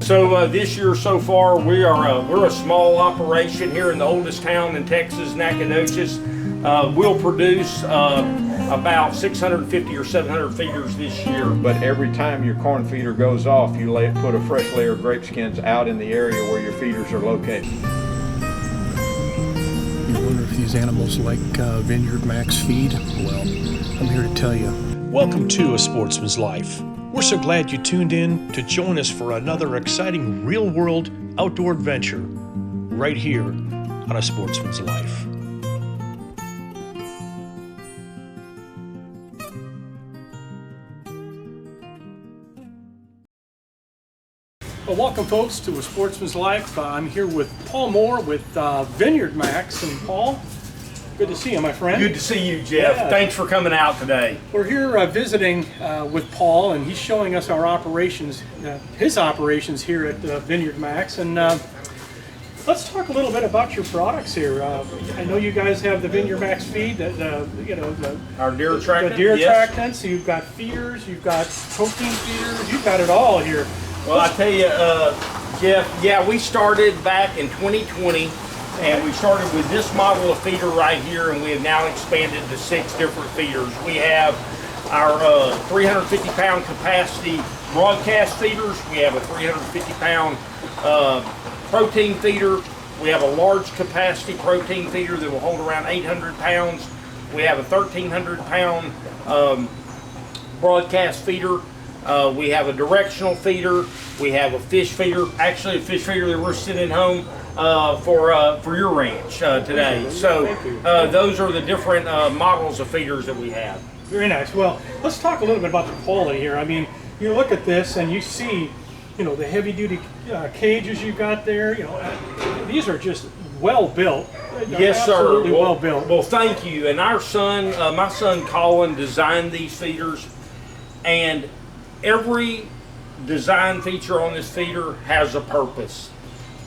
So this year so far, we're a small operation here in the oldest town in Texas, Nacogdoches. We'll produce about 650 or 700 feeders this year. But every time your corn feeder goes off, you put a fresh layer of grape skins out in the area where your feeders are located. You wonder if these animals like Vineyard Max feed? Well, I'm here to tell you. Welcome to A Sportsman's Life. We're so glad you tuned in to join us for another exciting real-world outdoor adventure right here on A Sportsman's Life. Well, welcome folks to A Sportsman's Life. I'm here with Paul Moore with Vineyard Max. And Paul, good to see you, my friend. Good to see you, Jeff. Yeah. Thanks for coming out today. We're here visiting with Paul, and he's showing us our operations, his operations here at Vineyard Max. And let's talk a little bit about your products here. I know you guys have the Vineyard Max feed, Our deer attractant. the deer yes. attractants. You've got feeders, you've got protein feeders, you've got it all here. Well, I tell you, Jeff, yeah, we started back in 2020, and we started with this model of feeder right here, and we have now expanded to 6 different feeders. We have our 350-pound capacity broadcast feeders. We have a 350-pound protein feeder. We have a large capacity protein feeder that will hold around 800 pounds. We have a 1,300-pound broadcast feeder. We have a directional feeder. We have a fish feeder. Actually, a fish feeder that we're sending home for your ranch today. So those are the different models of feeders that we have. Very nice. Well, let's talk a little bit about the quality here. I mean, you look at this and you see, the heavy-duty cages you've got there. These are just well built. Yes, sir. Absolutely well built. Well, thank you. And our son, my son Colin, designed these feeders, and every design feature on this feeder has a purpose.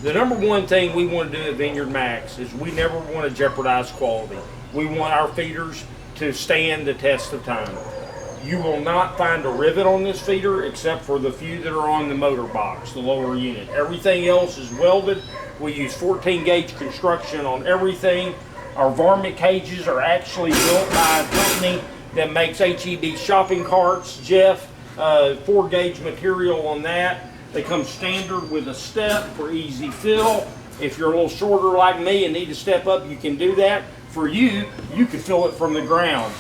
The number one thing we want to do at Vineyard Max is we never want to jeopardize quality. We want our feeders to stand the test of time. You will not find a rivet on this feeder except for the few that are on the motor box, the lower unit. Everything else is welded. We use 14 gauge construction on everything. Our varmint cages are actually built by a company that makes HEB shopping carts, Jeff. 4 gauge material on that. They come standard with a step for easy fill. If you're a little shorter like me and need to step up, you can do that. For you can fill it from the ground.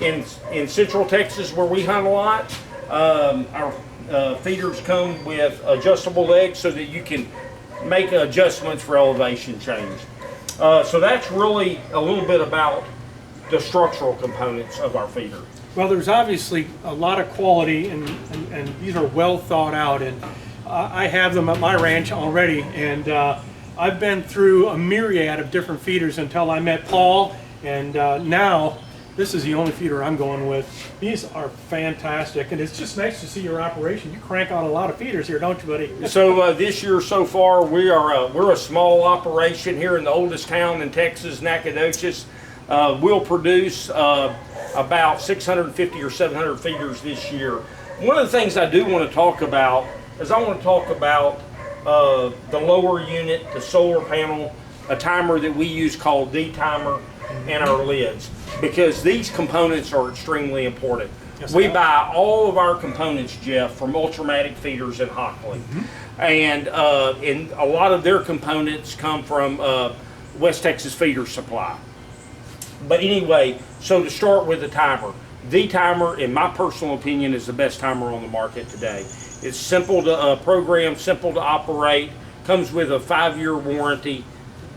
In Central Texas, where we hunt a lot, our feeders come with adjustable legs so that you can make adjustments for elevation change. So that's really a little bit about the structural components of our feeder. Well, there's obviously a lot of quality, and these are well thought out. And I have them at my ranch already, and I've been through a myriad of different feeders until I met Paul, and now this is the only feeder I'm going with. These are fantastic, and it's just nice to see your operation. You crank out a lot of feeders here, don't you, buddy? So this year so far, we're a small operation here in the oldest town in Texas, Nacogdoches. We'll produce about 650 or 700 feeders this year. One of the things I do want to talk about is I want to talk about the lower unit, the solar panel, a timer that we use called D-timer, and our lids, because these components are extremely important. Yes, we buy all of our components, Jeff, from Ultramatic Feeders in Hockley. And a lot of their components come from West Texas Feeder Supply. But anyway, so to start with the timer. The timer, in my personal opinion, is the best timer on the market today. It's simple to program, simple to operate, comes with a 5-year warranty.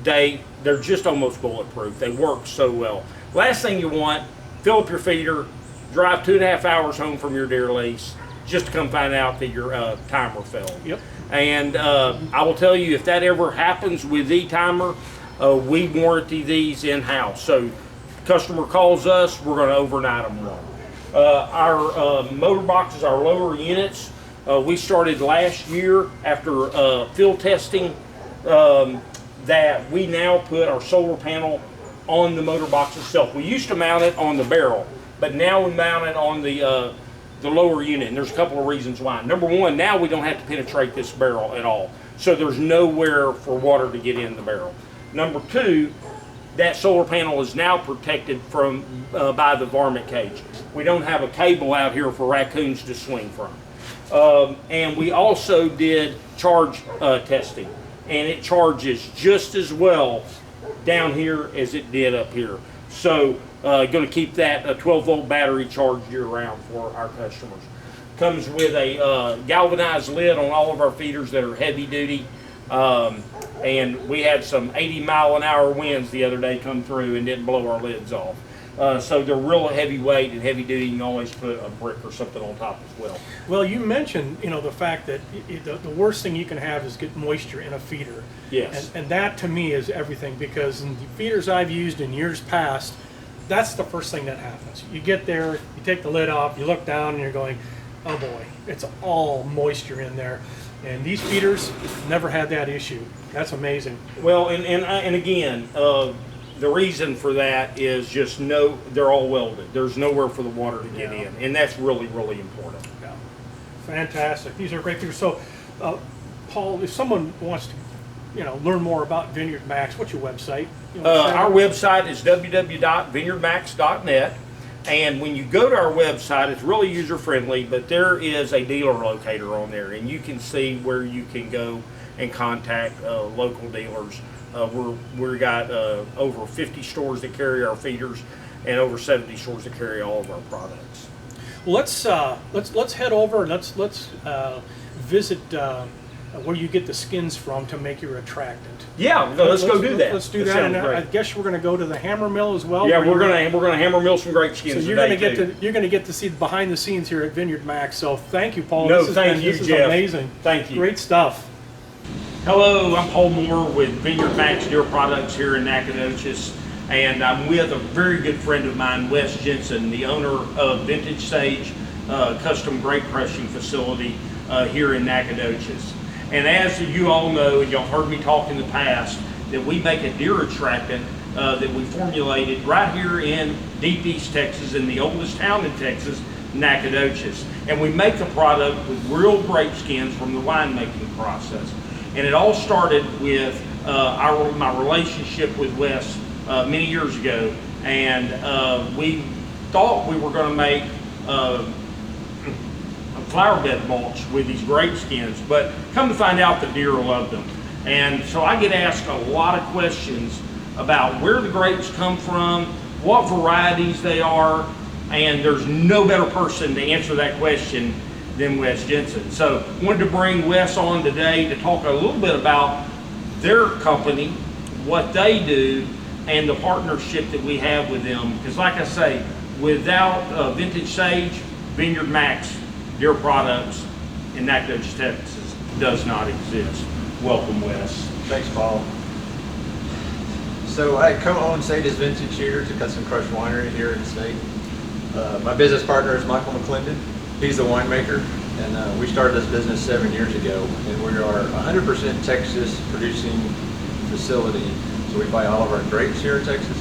They're just almost bulletproof. They work so well. Last thing you want, fill up your feeder, drive 2.5 hours home from your deer lease, just to come find out that your timer failed. Yep. And I will tell you, if that ever happens with the timer, we warranty these in-house. So customer calls us, we're going to overnight them one. Our motor boxes, our lower units, we started last year after field testing that we now put our solar panel on the motor box itself. We used to mount it on the barrel, but now we mount it on the the lower unit, and there's a couple of reasons why. Number one, now we don't have to penetrate this barrel at all, so there's nowhere for water to get in the barrel. Number two, that solar panel is now protected from by the varmint cage. We don't have a cable out here for raccoons to swing from. And we also did charge testing, and it charges just as well down here as it did up here. So going to keep that 12-volt battery charged year-round for our customers. Comes with a galvanized lid on all of our feeders that are heavy-duty. And we had some 80-mile-an-hour winds the other day come through and didn't blow our lids off. So they're real heavyweight and heavy-duty. You can always put a brick or something on top as well. Well, you mentioned, the fact that the worst thing you can have is get moisture in a feeder. Yes. And that to me is everything, because in the feeders I've used in years past, that's the first thing that happens. You get there, you take the lid off, you look down, and you're going, oh boy, it's all moisture in there. And these feeders never had that issue. That's amazing. Well, and again, the reason for that is just they're all welded. There's nowhere for the water to get in, and that's really, really important. Yeah. Fantastic. These are great feeders. So, Paul, if someone wants to, learn more about Vineyard Max, what's your website? Our website is www.vineyardmax.net. And when you go to our website, it's really user-friendly, but there is a dealer locator on there, and you can see where you can go and contact local dealers. We've got over 50 stores that carry our feeders, and over 70 stores that carry all of our products. Well, let's head over. Let's visit where you get the skins from to make your attractant. Yeah, let's go do that. Let's do that. And great. I guess we're going to go to the hammer mill as well. Yeah, we're gonna hammer mill some grape skins. So you're going to get to see the behind the scenes here at Vineyard Max. So thank you, Paul. No, This Jeff. is amazing. Thank you. Great stuff. Hello, I'm Paul Moore with Vineyard Max Deer Products here in Nacogdoches, and I'm with a very good friend of mine, Wes Jensen, the owner of Vintage Sage Custom Grape Crushing Facility here in Nacogdoches. And as you all know, and y'all heard me talk in the past, that we make a deer attractant that we formulated right here in deep East Texas, in the oldest town in Texas, Nacogdoches. And we make the product with real grape skins from the winemaking process. And it all started with my relationship with Wes many years ago. And we thought we were going to make a flower bed mulch with these grape skins, but come to find out the deer loved them. And so I get asked a lot of questions about where the grapes come from, what varieties they are, and there's no better person to answer that question than Wes Jensen. So I wanted to bring Wes on today to talk a little bit about their company, what they do, and the partnership that we have with them. Because like I say, without Vintage Sage, Vineyard Max Deer Products in Nacogdoches, Texas does not exist. Welcome, Wes. Thanks, Paul. So I co-own Sage's Vintage here. It's a custom crush winery here in the state. My business partner is Michael McClendon. He's the winemaker, and we started this business 7 years ago, and we are 100% Texas producing facility. So we buy all of our grapes here in Texas,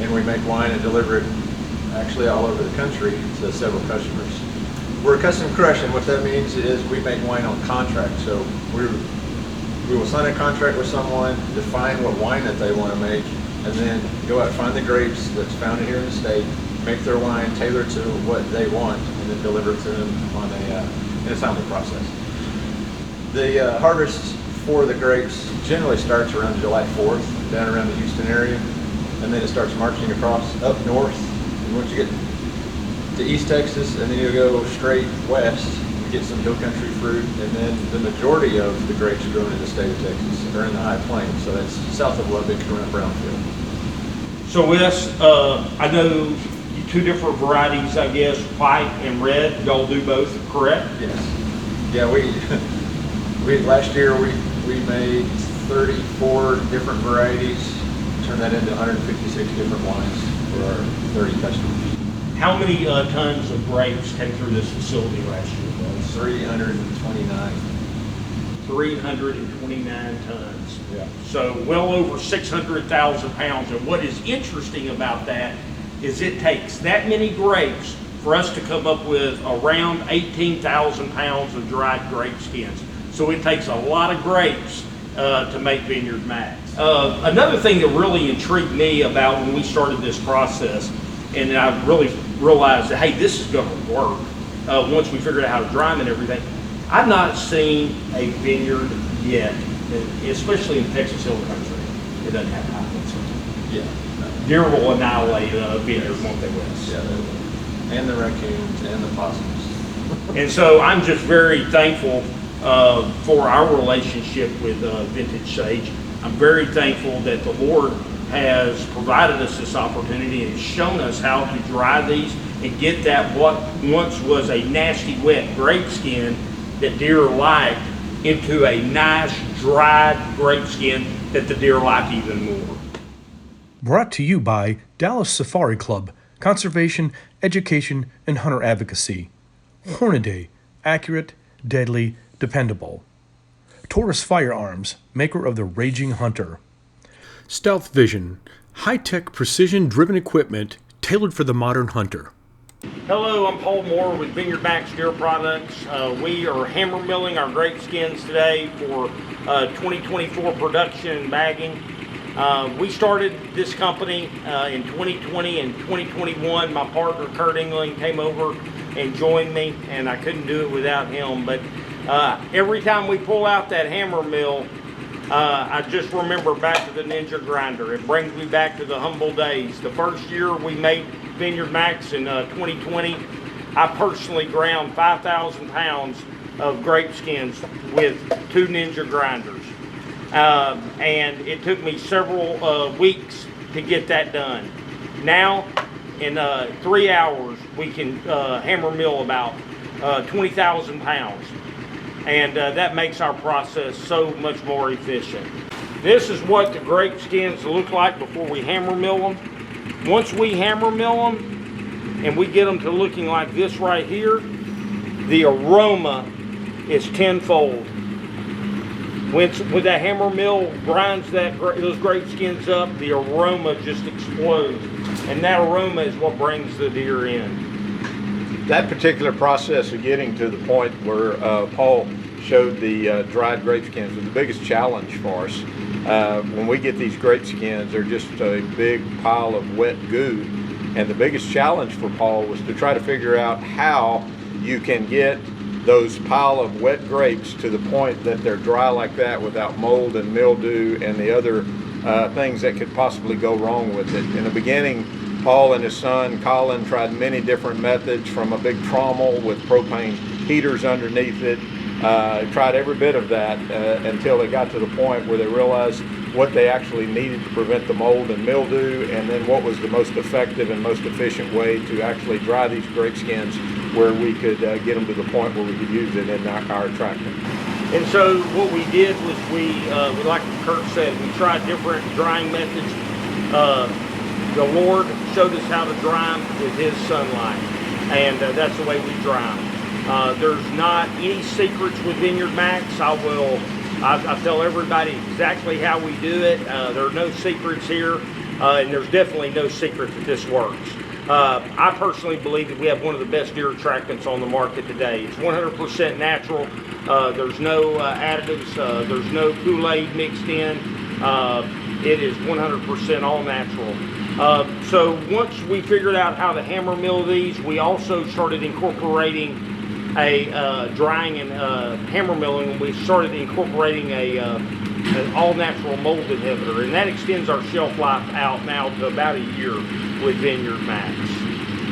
and we make wine and deliver it actually all over the country to several customers. We're a custom crush, and what that means is we make wine on contract. So we will sign a contract with someone, define what wine that they want to make, and then go out and find the grapes that's found here in the state, make their wine tailored to what they want, and then deliver it to them on in a timely process. The harvest for the grapes generally starts around July 4th, down around the Houston area, and then it starts marching across up north. And once you get to East Texas, and then you go straight west, you get some hill country fruit, and then the majority of the grapes grown in the state of Texas are in the high plains, so that's south of Lubbock around Brownfield. So Wes, I know two different varieties, I guess, white and red. Y'all do both, correct? Yes. Yeah, we last year we made 34 different varieties, turned that into 156 different wines for our 30 customers. How many tons of grapes came through this facility last year, Wes? 329. 329 tons. Yeah. So well over 600,000 pounds. And what is interesting about that is it takes that many grapes for us to come up with around 18,000 pounds of dried grape skins. So it takes a lot of grapes to make Vineyard Max. Another thing that really intrigued me about when we started this process, and I really realized that, hey, this is going to work once we figured out how to dry them and everything. I've not seen a vineyard yet, especially in Texas Hill Country, it doesn't have high density. Yeah. Deer will annihilate a vineyard, won't they, Wes? Yeah, they will. And the raccoons and the possums. And so I'm just very thankful for our relationship with Vintage Sage. I'm very thankful that the Lord has provided us this opportunity and shown us how to dry these and get that what once was a nasty wet grape skin that deer liked into a nice dried grape skin that the deer like even more. Brought to you by Dallas Safari Club, Conservation, Education, and Hunter Advocacy. Hornaday, accurate, deadly, dependable. Taurus Firearms, maker of the Raging Hunter. Stealth Vision, high-tech precision-driven equipment tailored for the modern hunter. Hello, I'm Paul Moore with Vineyard Max Deer Products. We are hammer milling our grape skins today for 2024 production and bagging. We started this company in 2020 and 2021. My partner Kurt England came over and joined me, and I couldn't do it without him. But every time we pull out that hammer mill, I just remember back to the Ninja grinder. It brings me back to the humble days. The first year we made Vineyard Max in 2020, I personally ground 5,000 pounds of grape skins with 2 Ninja grinders. And it took me several weeks to get that done. Now, in 3 hours, we can hammer mill about 20,000 pounds. And that makes our process so much more efficient. This is what the grape skins look like before we hammer mill them. Once we hammer mill them and we get them to looking like this right here, the aroma is tenfold. When that hammer mill grinds those grape skins up, the aroma just explodes. And that aroma is what brings the deer in. That particular process of getting to the point where Paul showed the dried grape skins was the biggest challenge for us. When we get these grape skins, they're just a big pile of wet goo. And the biggest challenge for Paul was to try to figure out how you can get those pile of wet grapes to the point that they're dry like that without mold and mildew and the other things that could possibly go wrong with it. In the beginning, Paul and his son Colin tried many different methods, from a big trommel with propane heaters underneath it. Tried every bit of that until they got to the point where they realized what they actually needed to prevent the mold and mildew, and then what was the most effective and most efficient way to actually dry these grape skins where we could get them to the point where we could use it in our tractor. And so what we did was we like Kurt said, we tried different drying methods. The Lord showed us how to dry them with His sunlight, and that's the way we dry them. There's not any secrets with Vineyard Max. I tell everybody exactly how we do it. There are no secrets here, and there's definitely no secret that this works. I personally believe that we have one of the best deer attractants on the market today. It's 100% natural. There's no additives. There's no Kool-Aid mixed in. It is 100% all natural. So once we figured out how to hammer mill these, we also started incorporating drying and hammer milling. We started incorporating an all-natural mold inhibitor, and that extends our shelf life out now to about a year with Vineyard Max.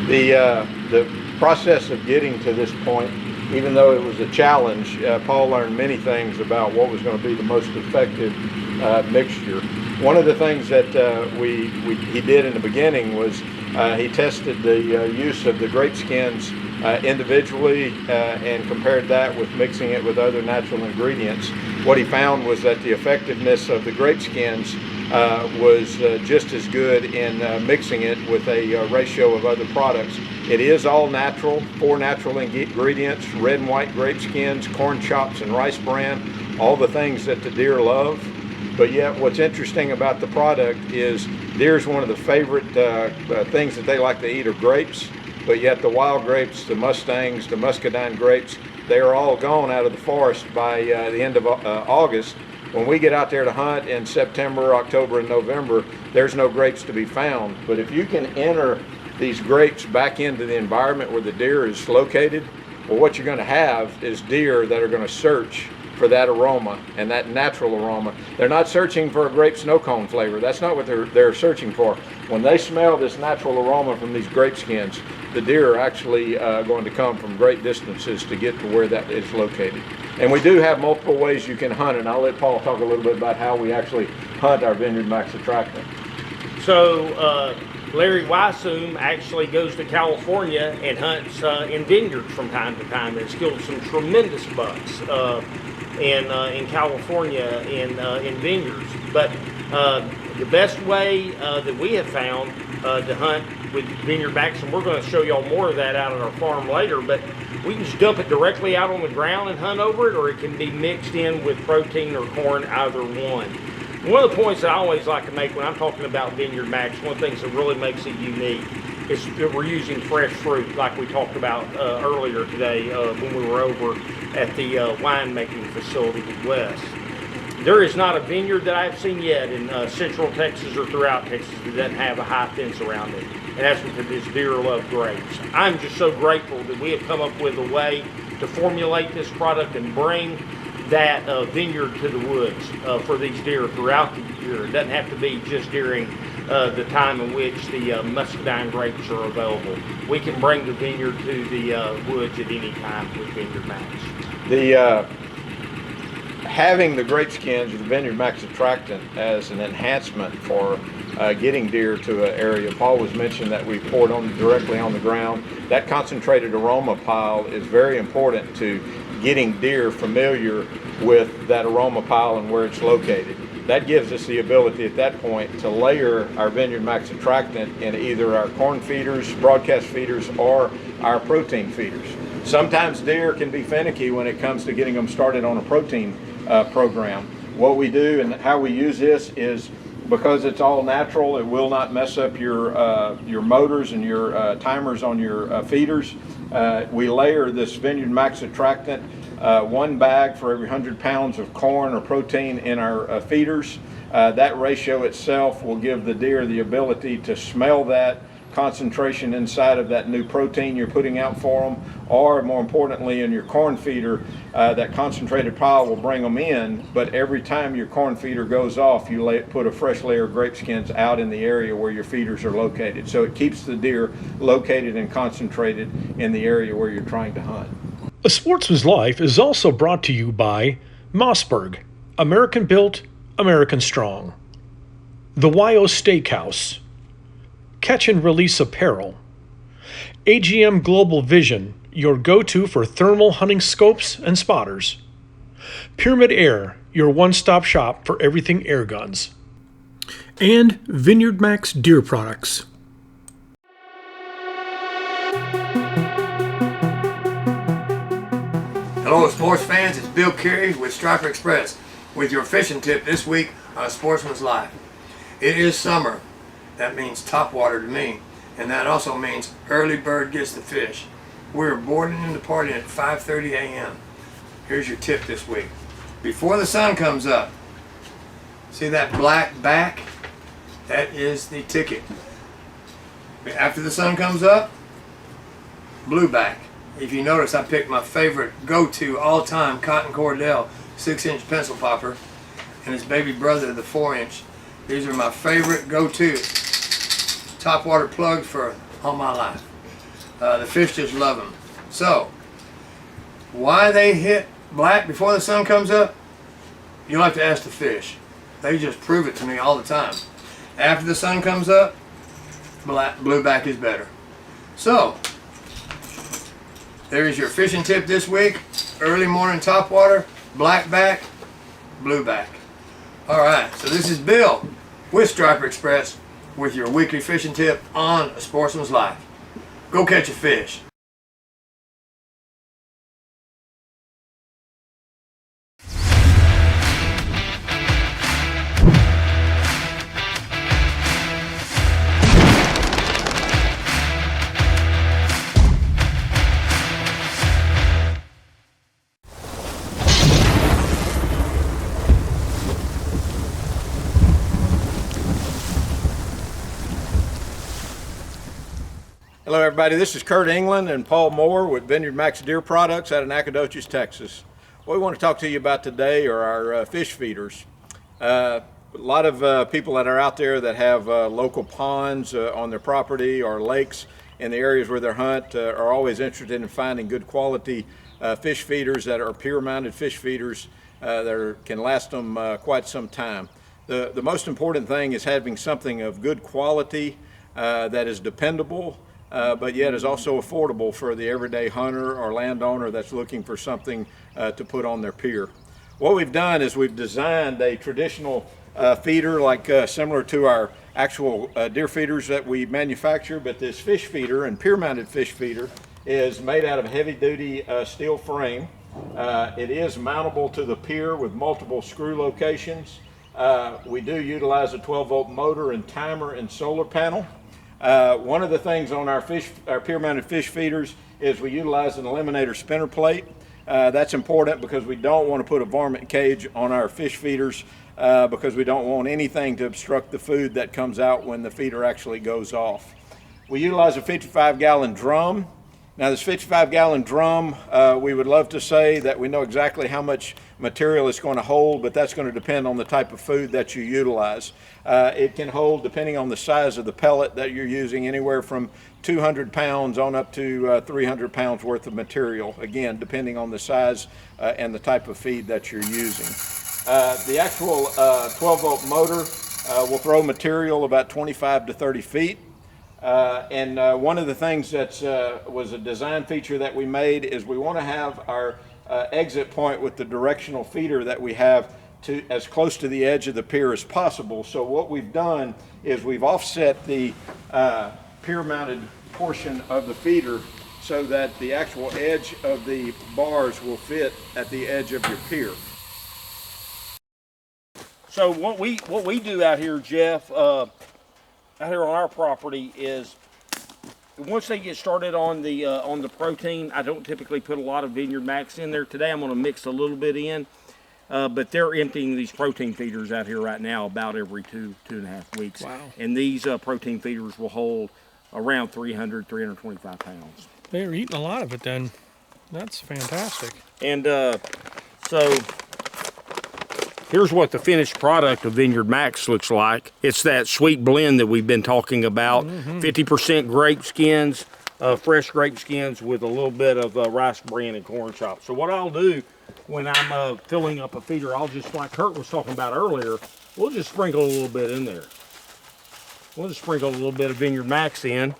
The process of getting to this point, even though it was a challenge, Paul learned many things about what was going to be the most effective mixture. One of the things that he did in the beginning was he tested the use of the grape skins individually and compared that with mixing it with other natural ingredients. What he found was that the effectiveness of the grape skins was just as good in mixing it with a ratio of other products. It is all natural, 4 natural ingredients: red and white grape skins, corn chops, and rice bran, all the things that the deer love. But yet what's interesting about the product is deer's one of the favorite things that they like to eat are grapes. but yet the wild grapes, the Mustangs, the Muscadine grapes, they are all gone out of the forest by the end of August. When we get out there to hunt in September, October, and November, there's no grapes to be found. But if you can enter these grapes back into the environment where the deer is located, well, what you're going to have is deer that are going to search for that aroma and that natural aroma. They're not searching for a grape snow cone flavor. That's not what they're searching for. When they smell this natural aroma from these grape skins, the deer are actually going to come from great distances to get to where that is located. And we do have multiple ways you can hunt, and I'll let Paul talk a little bit about how we actually hunt our Vineyard Max attractant. So Larry Weissum actually goes to California and hunts in vineyards from time to time. Has killed some tremendous bucks in California in vineyards. But the best way that we have found to hunt with Vineyard Max, and we're going to show y'all more of that out at our farm later, but we can just dump it directly out on the ground and hunt over it, or it can be mixed in with protein or corn, either one. One of the points that I always like to make when I'm talking about Vineyard Max, one of the things that really makes it unique is that we're using fresh fruit, like we talked about earlier today when we were over at the winemaking facility West. There is not a vineyard that I've seen yet in central Texas or throughout Texas that doesn't have a high fence around it. And that's because this deer love grapes. I'm just so grateful that we have come up with a way to formulate this product and bring that vineyard to the woods for these deer throughout the year. It doesn't have to be just during the time in which the muscadine grapes are available. We can bring the vineyard to the woods at any time with Vineyard Max. Having the grape skins of the Vineyard Max attractant as an enhancement for getting deer to an area. Paul was mentioning that we pour it directly on the ground. That concentrated aroma pile is very important to getting deer familiar with that aroma pile and where it's located. That gives us the ability at that point to layer our Vineyard Max attractant in either our corn feeders, broadcast feeders, or our protein feeders. Sometimes deer can be finicky when it comes to getting them started on a protein program. What we do and how we use this is, because it's all natural, it will not mess up your motors and your timers on your feeders. We layer this Vineyard Max attractant, one bag for every 100 pounds of corn or protein in our feeders. That ratio itself will give the deer the ability to smell that concentration inside of that new protein you're putting out for them, or more importantly in your corn feeder, that concentrated pile will bring them in, but every time your corn feeder goes off, you put a fresh layer of grape skins out in the area where your feeders are located. So it keeps the deer located and concentrated in the area where you're trying to hunt. A Sportsman's Life is also brought to you by Mossberg, American built, American strong. The YO Steakhouse, Catch and Release Apparel, AGM Global Vision, your go-to for thermal hunting scopes and spotters, Pyramid Air, your one-stop shop for everything air guns, and Vineyard Max Deer Products. Hello sports fans, it's Bill Carey with Striper Express with your fishing tip this week on Sportsman's Life. It is summer. That means top water to me, and that also means early bird gets the fish. We're boarding and departing at 5:30 a.m. Here's your tip this week. Before the sun comes up, see that black back? That is the ticket. After the sun comes up, blue back. If you notice, I picked my favorite go-to all-time Cotton Cordell 6-inch pencil popper and his baby brother, the 4-inch. These are my favorite go-to top water plugs for all my life. The fish just love them. So, why they hit black before the sun comes up? You'll have to ask the fish. They just prove it to me all the time. After the sun comes up, blue back is better. So, there's your fishing tip this week. Early morning top water, black back, blue back. Alright, so this is Bill with Striper Express with your weekly fishing tip on A Sportsman's Life. Go catch a fish. Hello everybody, this is Kurt England and Paul Moore with Vineyard Max Deer Products out of Nacogdoches, Texas. What we want to talk to you about today are our fish feeders. A lot of people that are out there that have local ponds on their property or lakes in the areas where they hunt are always interested in finding good quality fish feeders that are pier-mounted fish feeders that can last them quite some time. The most important thing is having something of good quality that is dependable, but yet is also affordable for the everyday hunter or landowner that's looking for something to put on their pier. What we've done is we've designed a traditional feeder like similar to our actual deer feeders that we manufacture, but this fish feeder and pier-mounted fish feeder is made out of heavy-duty steel frame. It is mountable to the pier with multiple screw locations. We do utilize a 12-volt motor and timer and solar panel. One of the things on our pier-mounted fish feeders is we utilize an eliminator spinner plate. That's important because we don't want to put a varmint cage on our fish feeders because we don't want anything to obstruct the food that comes out when the feeder actually goes off. We utilize a 55-gallon drum. Now this 55-gallon drum, we would love to say that we know exactly how much material it's going to hold, but that's going to depend on the type of food that you utilize. It can hold, depending on the size of the pellet that you're using, anywhere from 200 pounds on up to 300 pounds worth of material, again, depending on the size and the type of feed that you're using. The actual 12-volt motor will throw material about 25 to 30 feet. One of the things that was a design feature that we made is we want to have our exit point with the directional feeder that we have to as close to the edge of the pier as possible. So what we've done is we've offset the pier-mounted portion of the feeder so that the actual edge of the bars will fit at the edge of your pier. So what we do out here, Jeff, out here on our property is once they get started on the protein, I don't typically put a lot of Vineyard Max in there. Today I'm going to mix a little bit in, but they're emptying these protein feeders out here right now about every two and a half weeks. Wow. And these protein feeders will hold around 325 pounds. they're eating a lot of it then. That's fantastic. And so here's what the finished product of Vineyard Max looks like. It's that sweet blend that we've been talking about. 50% grape skins, fresh grape skins with a little bit of rice bran and corn chop. So what I'll do when I'm filling up a feeder, I'll just, like Kurt was talking about earlier, we'll just sprinkle a little bit in there. We'll just sprinkle a little bit of Vineyard Max in,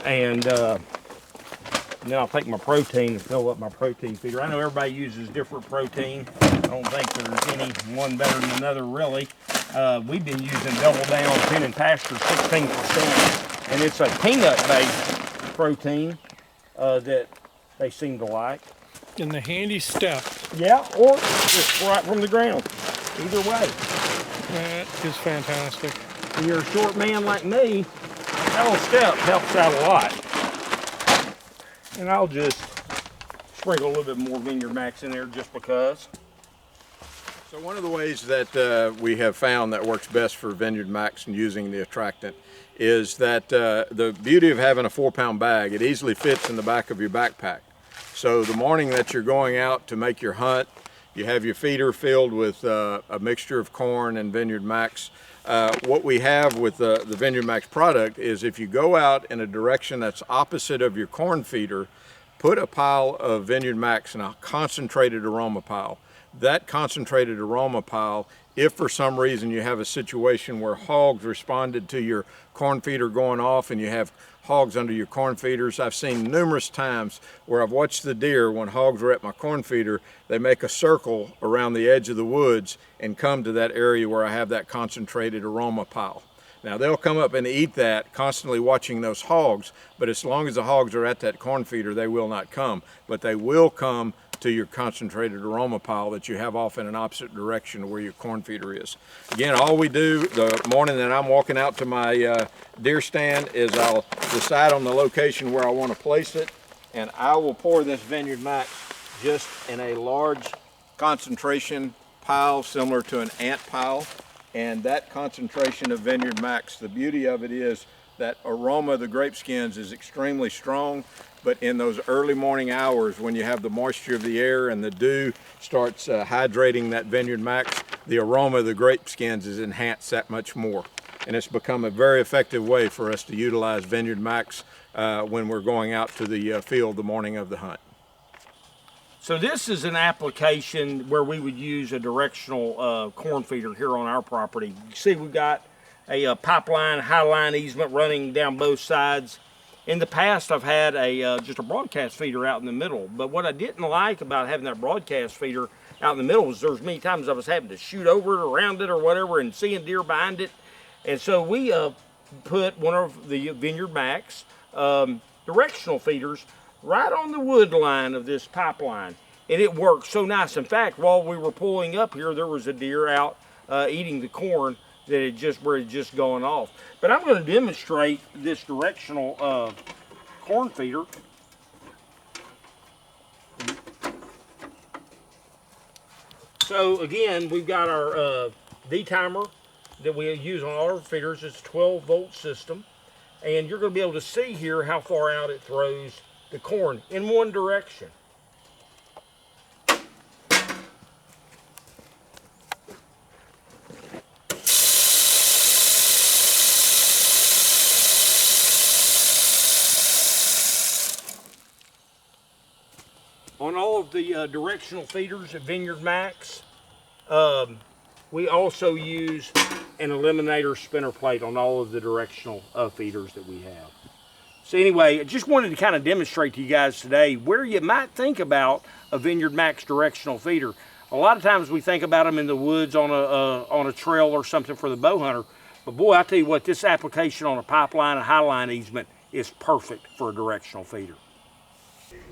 and then I'll take my protein and fill up my protein feeder. I know everybody uses different protein. I don't think there's any one better than another, really. We've been using Double Down 10 and Pasture 16%, and it's a peanut-based protein that they seem to like. And the handy step. Yeah, or just right from the ground. Either way. That is fantastic. When you're a short man like me, that little step helps out a lot. And I'll just sprinkle a little bit more Vineyard Max in there just because. So one of the ways that we have found that works best for Vineyard Max and using the attractant is that the beauty of having a 4-pound bag, it easily fits in the back of your backpack. So the morning that you're going out to make your hunt, you have your feeder filled with a mixture of corn and Vineyard Max. What we have with the Vineyard Max product is if you go out in a direction that's opposite of your corn feeder, put a pile of Vineyard Max in a concentrated aroma pile. That concentrated aroma pile, if for some reason you have a situation where hogs responded to your corn feeder going off and you have hogs under your corn feeders, I've seen numerous times where I've watched the deer when hogs are at my corn feeder, they make a circle around the edge of the woods and come to that area where I have that concentrated aroma pile. Now they'll come up and eat that, constantly watching those hogs, but as long as the hogs are at that corn feeder, they will not come. But they will come to your concentrated aroma pile that you have off in an opposite direction to where your corn feeder is. Again, all we do the morning that I'm walking out to my deer stand is I'll decide on the location where I want to place it, and I will pour this Vineyard Max just in a large concentration pile similar to an ant pile. And that concentration of Vineyard Max, the beauty of it is that aroma of the grape skins is extremely strong, but in those early morning hours when you have the moisture of the air and the dew starts hydrating that Vineyard Max, the aroma of the grape skins is enhanced that much more. And it's become a very effective way for us to utilize Vineyard Max when we're going out to the field the morning of the hunt. So this is an application where we would use a directional corn feeder here on our property. You see we've got a pipeline, high line easement running down both sides. In the past I've had just a broadcast feeder out in the middle, but what I didn't like about having that broadcast feeder out in the middle was there's many times I was having to shoot over it, around it or whatever, and seeing deer behind it. And so we put one of the Vineyard Max directional feeders right on the wood line of this pipeline, and it worked so nice. In fact, while we were pulling up here, there was a deer out eating the corn that it just gone off. But I'm going to demonstrate this directional corn feeder. So again, we've got our D-timer that we use on all our feeders. It's a 12-volt system, and you're going to be able to see here how far out it throws the corn in one direction. On all of the directional feeders at Vineyard Max, we also use an eliminator spinner plate on all of the directional feeders that we have. So anyway, I just wanted to kind of demonstrate to you guys today where you might think about a Vineyard Max directional feeder. A lot of times we think about them in the woods on a trail or something for the bow hunter. But boy, I tell you what, this application on a pipeline and highline easement is perfect for a directional feeder.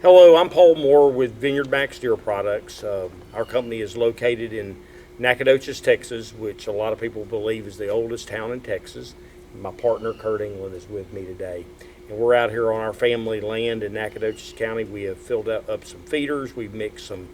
Hello, I'm Paul Moore with Vineyard Max Deer Products. Our company is located in Nacogdoches, Texas, which a lot of people believe is the oldest town in Texas. My partner, Kurt England, is with me today. And we're out here on our family land in Nacogdoches County. We have filled up some feeders. We've mixed some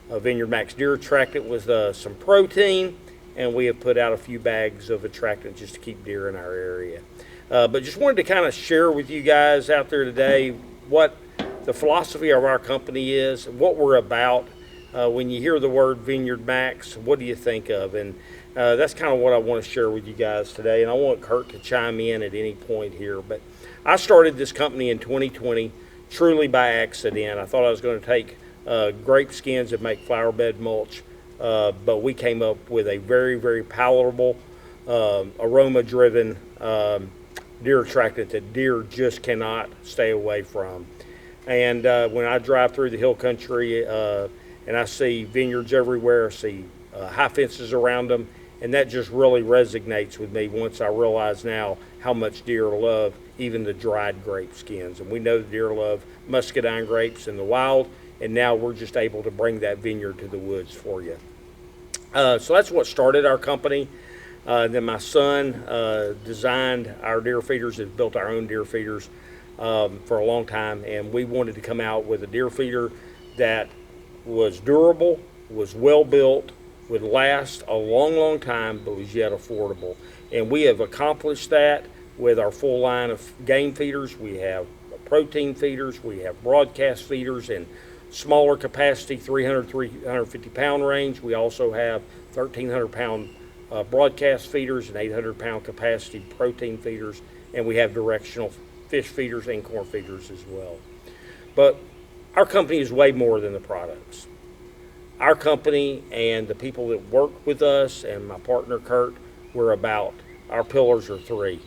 Vineyard Max deer attractant with some protein, and we have put out a few bags of attractant just to keep deer in our area. But just wanted to kind of share with you guys out there today what the philosophy of our company is, what we're about. When you hear the word Vineyard Max, what do you think of? And that's kind of what I want to share with you guys today. And I want Kurt to chime in at any point here. But I started this company in 2020 truly by accident. I thought I was going to take grape skins and make flower bed mulch, but we came up with a very, very palatable, aroma-driven deer attractant that deer just cannot stay away from. And when I drive through the hill country and I see vineyards everywhere, I see high fences around them, and that just really resonates with me once I realize now how much deer love even the dried grape skins. And we know the deer love muscadine grapes in the wild, and now we're just able to bring that vineyard to the woods for you. So that's what started our company. Then my son designed our deer feeders, has built our own deer feeders for a long time, and we wanted to come out with a deer feeder that was durable, was well built, would last a long, long time, but was yet affordable. And we have accomplished that with our full line of game feeders. We have protein feeders, we have broadcast feeders in smaller capacity, 300, 350 pound range. We also have 1,300 pound broadcast feeders and 800 pound capacity protein feeders, and we have directional fish feeders and corn feeders as well. But our company is way more than the products. Our company and the people that work with us and my partner Kurt, our pillars are three.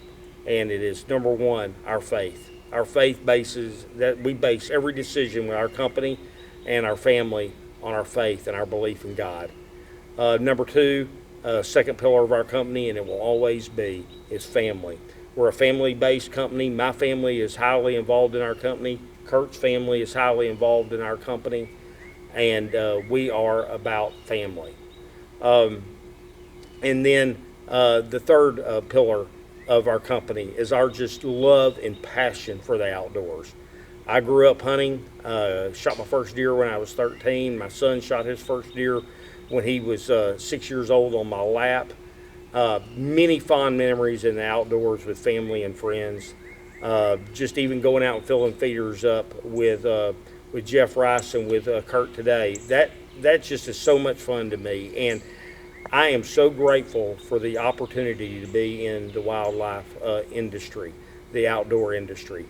And it is number one, our faith. Our faith bases, that we base every decision with our company and our family on our faith and our belief in God. Number two, second pillar of our company, and it will always be, is family. We're a family-based company. My family is highly involved in our company. Kurt's family is highly involved in our company. And we are about family. And then the third pillar of our company is our just love and passion for the outdoors. I grew up hunting, shot my first deer when I was 13. My son shot his first deer when he was 6 years old on my lap. Many fond memories in the outdoors with family and friends. Just even going out and filling feeders up with Jeff Rice and with Kurt today. That just is so much fun to me, and I am so grateful for the opportunity to be in the wildlife industry, the outdoor industry.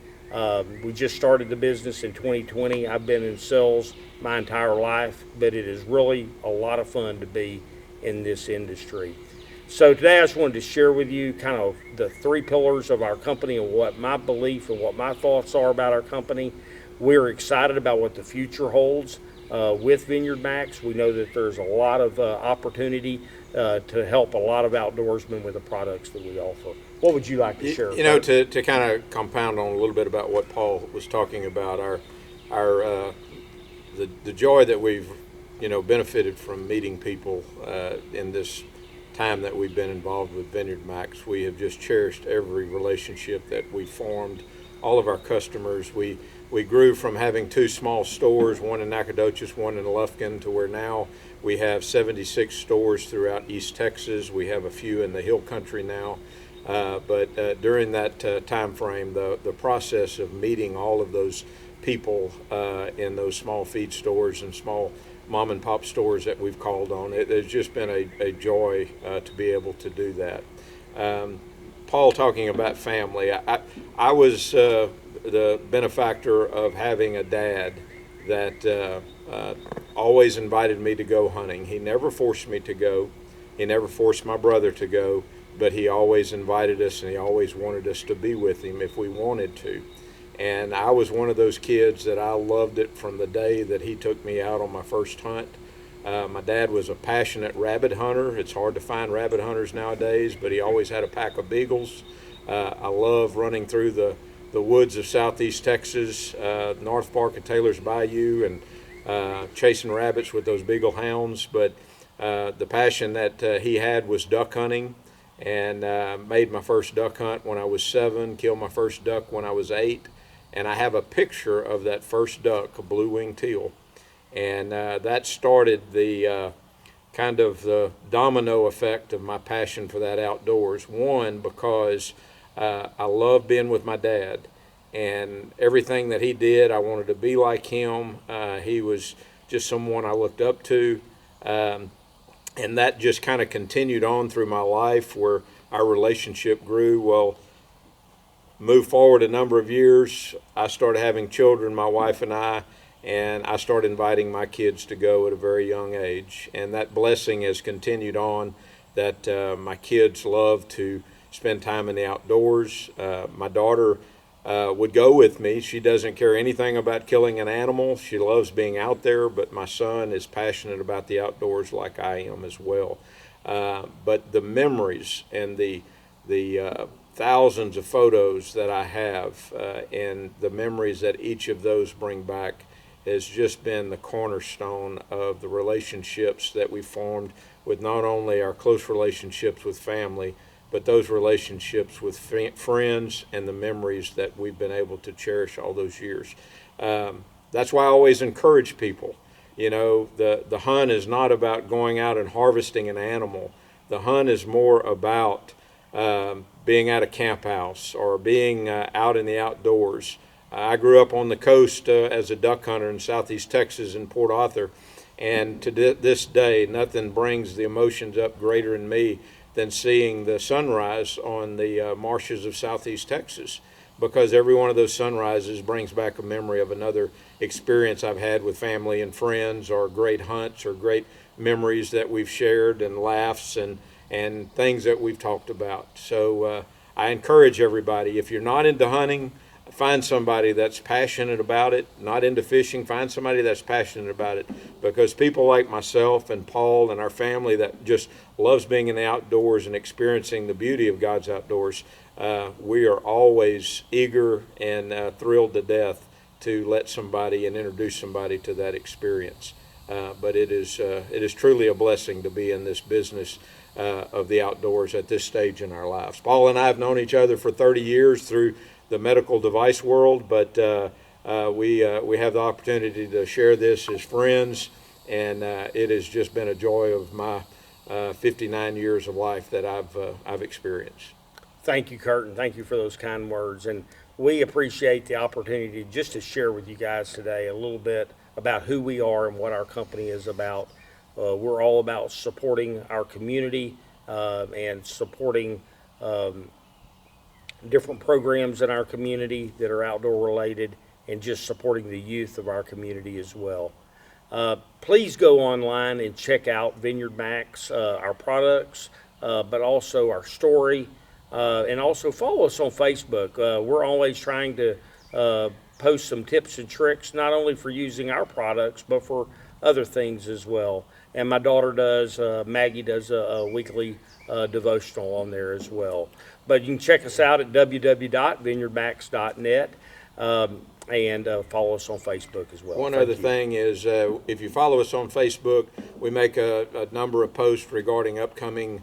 We just started the business in 2020. I've been in sales my entire life, but it is really a lot of fun to be in this industry. So today I just wanted to share with you kind of the three pillars of our company and what my belief and what my thoughts are about our company. We're excited about what the future holds with Vineyard Max. We know that there's a lot of opportunity to help a lot of outdoorsmen with the products that we offer. What would you like to share? You know, to kind of compound on a little bit about what Paul was talking about, the joy that we've benefited from meeting people in this time that we've been involved with Vineyard Max. We have just cherished every relationship that we formed. All of our customers, we grew from having 2 small stores, one in Nacogdoches, one in Lufkin, to where now we have 76 stores throughout East Texas. We have a few in the Hill Country now. But during that time frame, the process of meeting all of those people in those small feed stores and small mom and pop stores that we've called on, it's just been a joy to be able to do that. Paul talking about family, I was the benefactor of having a dad that always invited me to go hunting. He never forced me to go. He never forced my brother to go, but he always invited us, and he always wanted us to be with him if we wanted to. And I was one of those kids that I loved it from the day that he took me out on my first hunt. My dad was a passionate rabbit hunter. It's hard to find rabbit hunters nowadays, but he always had a pack of beagles. I love running through the woods of southeast Texas, North Park and Taylor's Bayou, and chasing rabbits with those beagle hounds. But the passion that he had was duck hunting, and made my first duck hunt when I was 7, killed my first duck when I was 8. And I have a picture of that first duck, a blue-winged teal. And that started the kind of the domino effect of my passion for that outdoors. One, because I love being with my dad, and everything that he did, I wanted to be like him. He was just someone I looked up to. And that just kind of continued on through my life, where our relationship grew. Well, move forward a number of years, I started having children, my wife and I started inviting my kids to go at a very young age. And that blessing has continued on, that my kids love to spend time in the outdoors. My daughter would go with me. She doesn't care anything about killing an animal. She loves being out there, but my son is passionate about the outdoors like I am as well. But the memories and the thousands of photos that I have and the memories that each of those bring back has just been the cornerstone of the relationships that we formed with not only our close relationships with family, but those relationships with friends and the memories that we've been able to cherish all those years. That's why I always encourage people. The hunt is not about going out and harvesting an animal. The hunt is more about being at a camp house or being out in the outdoors. I grew up on the coast as a duck hunter in southeast Texas in Port Arthur, and to this day, nothing brings the emotions up greater in me than seeing the sunrise on the marshes of southeast Texas, because every one of those sunrises brings back a memory of another experience I've had with family and friends, or great hunts, or great memories that we've shared, and laughs and things that we've talked about. So I encourage everybody, if you're not into hunting, find somebody that's passionate about it. Not into fishing, find somebody that's passionate about it, because people like myself and Paul and our family that just loves being in the outdoors and experiencing the beauty of God's outdoors, we are always eager and thrilled to death to let somebody and introduce somebody to that experience. But it is truly a blessing to be in this business of the outdoors at this stage in our lives. Paul and I have known each other for 30 years through the medical device world, but we have the opportunity to share this as friends, and it has just been a joy of my 59 years of life that I've experienced. Thank you, Kurt, and thank you for those kind words. And we appreciate the opportunity just to share with you guys today a little bit about who we are and what our company is about. We're all about supporting our community and supporting different programs in our community that are outdoor related, and just supporting the youth of our community as well. Please go online and check out Vineyard Max, our products, but also our story, and also follow us on Facebook. We're always trying to post some tips and tricks, not only for using our products, but for other things as well. And my daughter does, Maggie does a weekly devotional on there as well. But you can check us out at www.vineyardmax.net and follow us on Facebook as well. One other thing is, if you follow us on Facebook, we make a number of posts regarding upcoming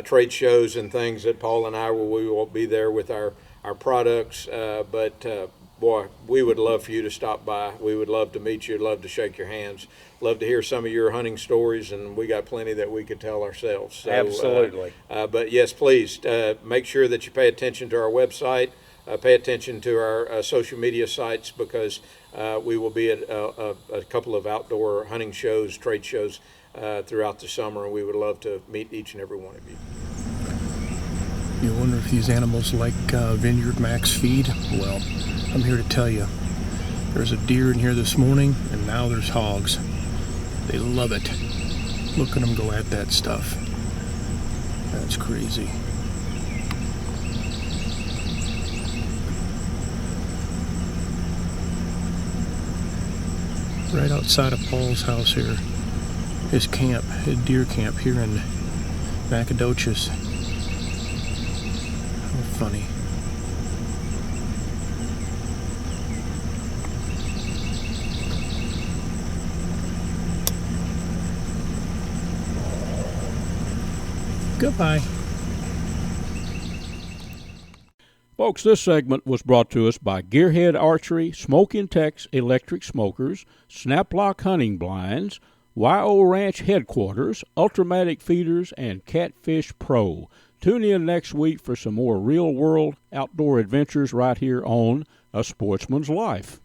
trade shows and things that Paul and I we will be there with our products. But boy, we would love for you to stop by. We would love to meet you, love to shake your hands, love to hear some of your hunting stories, and we got plenty that we could tell ourselves. So, absolutely. But yes, please make sure that you pay attention to our website, pay attention to our social media sites, because we will be at a couple of outdoor hunting shows, trade shows throughout the summer, and we would love to meet each and every one of you. You wonder if these animals like Vineyard Max feed? Well, I'm here to tell you. There's a deer in here this morning, and now there's hogs. They love it. Look at them go at that stuff. That's crazy. Right outside of Paul's house here, his camp, his deer camp here in Nacogdoches. How funny. Goodbye. Folks, this segment was brought to us by Gearhead Archery, Smoke Intex Electric Smokers, Snaplock Hunting Blinds, YO Ranch Headquarters, Ultramatic Feeders, and Catfish Pro. Tune in next week for some more real-world outdoor adventures right here on A Sportsman's Life.